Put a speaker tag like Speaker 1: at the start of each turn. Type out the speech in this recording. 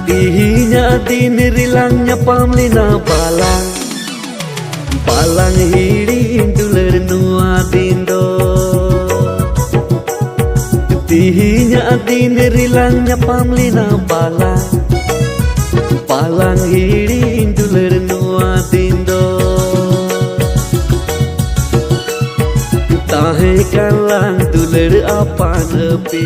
Speaker 1: Tihinya din rilangnya pamlina balang Balang hidin duler nua dindo Tihinya din rilangnya pamlina balang Balang hidin duler nua dindo Tahe kalang duler apa nepi